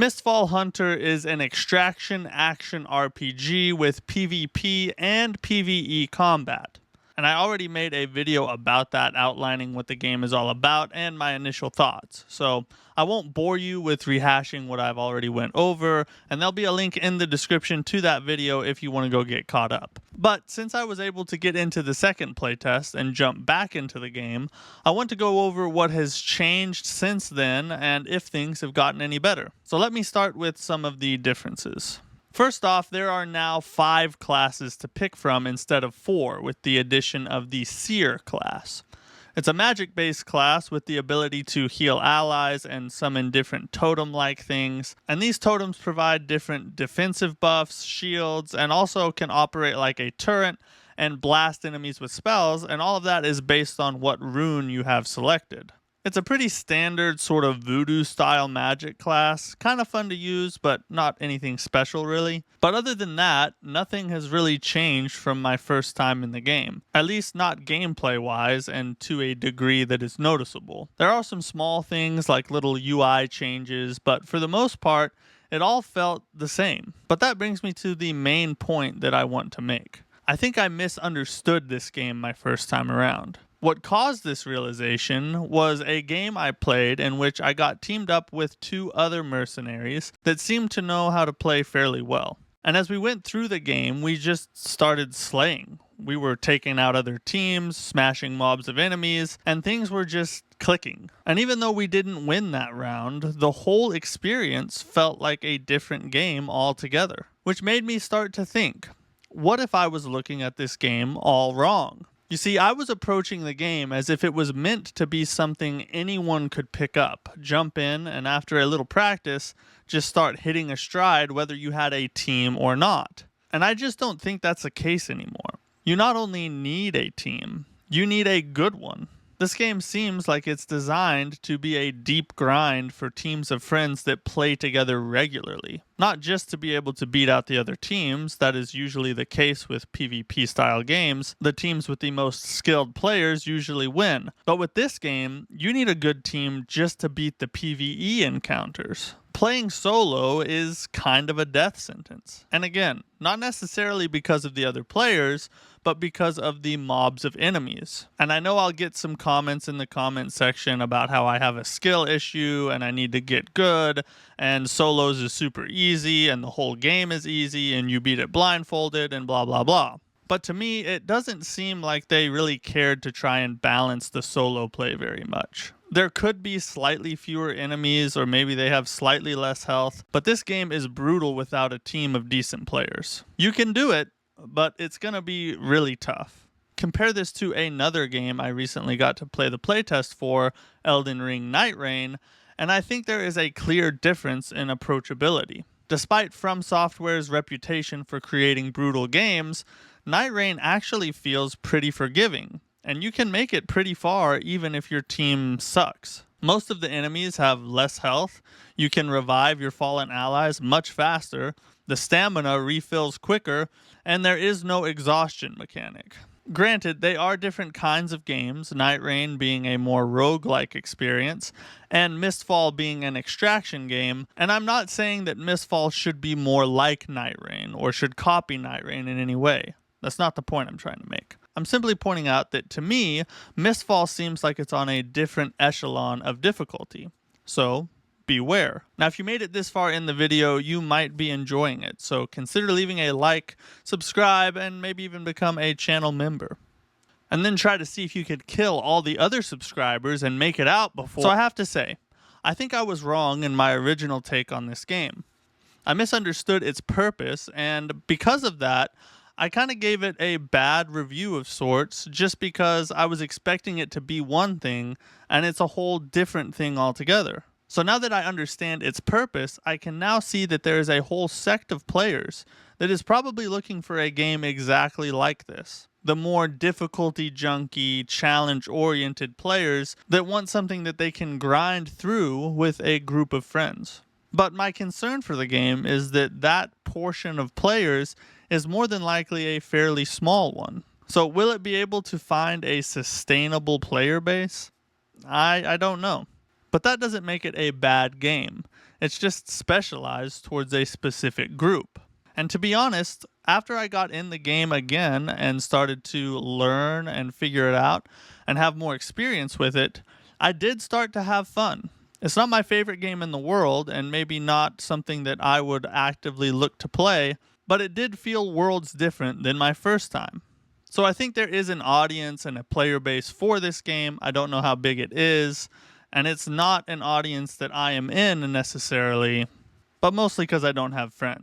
Mistfall Hunter is an extraction action RPG with PvP and PvE combat. And I already made a video about that, outlining what the game is all about and my initial thoughts. So I won't bore you with rehashing what I've already went over, and there'll be a link in the description to that video if you want to go get caught up. But since I was able to get into the second playtest and jump back into the game, I want to go over what has changed since then and if things have gotten any better. So let me start with some of the differences. First off, there are now 5 classes to pick from instead of 4 with the addition of the Seer class. It's a magic-based class with the ability to heal allies and summon different totem-like things, and these totems provide different defensive buffs, shields, and also can operate like a turret and blast enemies with spells, and all of that is based on what rune you have selected. It's a pretty standard sort of voodoo-style magic class, kind of fun to use, but not anything special really. But other than that, nothing has really changed from my first time in the game, at least not gameplay-wise and to a degree that is noticeable. There are some small things like little UI changes, but for the most part, it all felt the same. But that brings me to the main point that I want to make. I think I misunderstood this game my first time around. What caused this realization was a game I played in which I got teamed up with 2 other mercenaries that seemed to know how to play fairly well. And as we went through the game, we just started slaying. We were taking out other teams, smashing mobs of enemies, and things were just clicking. And even though we didn't win that round, the whole experience felt like a different game altogether. Which made me start to think, what if I was looking at this game all wrong? You see, I was approaching the game as if it was meant to be something anyone could pick up, jump in, and after a little practice, just start hitting a stride whether you had a team or not. And I just don't think that's the case anymore. You not only need a team, you need a good one. This game seems like it's designed to be a deep grind for teams of friends that play together regularly. Not just to be able to beat out the other teams, that is usually the case with PvP style games. The teams with the most skilled players usually win. But with this game, you need a good team just to beat the PvE encounters. Playing solo is kind of a death sentence. And again, not necessarily because of the other players, but because of the mobs of enemies. And I know I'll get some comments in the comment section about how I have a skill issue and I need to get good, and solos is super easy and the whole game is easy and you beat it blindfolded and blah blah blah. But to me, it doesn't seem like they really cared to try and balance the solo play very much. There could be slightly fewer enemies, or maybe they have slightly less health, but this game is brutal without a team of decent players. You can do it, but it's gonna be really tough. Compare this to another game I recently got to play the playtest for, Elden Ring Night Rain, and I think there is a clear difference in approachability. Despite From Software's reputation for creating brutal games, Night Rain actually feels pretty forgiving, and you can make it pretty far even if your team sucks. Most of the enemies have less health, you can revive your fallen allies much faster, the stamina refills quicker, and there is no exhaustion mechanic. Granted, they are different kinds of games, Night Rain being a more roguelike experience, and Mistfall being an extraction game, and I'm not saying that Mistfall should be more like Night Rain, or should copy Night Rain in any way. That's not the point I'm trying to make. I'm simply pointing out that to me, Mistfall seems like it's on a different echelon of difficulty. So, beware. Now, if you made it this far in the video, you might be enjoying it, so consider leaving a like, subscribe, and maybe even become a channel member. And then try to see if you could kill all the other subscribers and make it out before. So I have to say, I think I was wrong in my original take on this game. I misunderstood its purpose, and because of that, I kind of gave it a bad review of sorts just because I was expecting it to be one thing and it's a whole different thing altogether. So now that I understand its purpose, I can now see that there is a whole sect of players that is probably looking for a game exactly like this. The more difficulty junky, challenge-oriented players that want something that they can grind through with a group of friends. But my concern for the game is that that portion of players is more than likely a fairly small one. So will it be able to find a sustainable player base? I don't know. But that doesn't make it a bad game. It's just specialized towards a specific group. And to be honest, after I got in the game again and started to learn and figure it out and have more experience with it, I did start to have fun. It's not my favorite game in the world, and maybe not something that I would actively look to play, but it did feel worlds different than my first time. So I think there is an audience and a player base for this game. I don't know how big it is, and it's not an audience that I am in necessarily, but mostly because I don't have friends.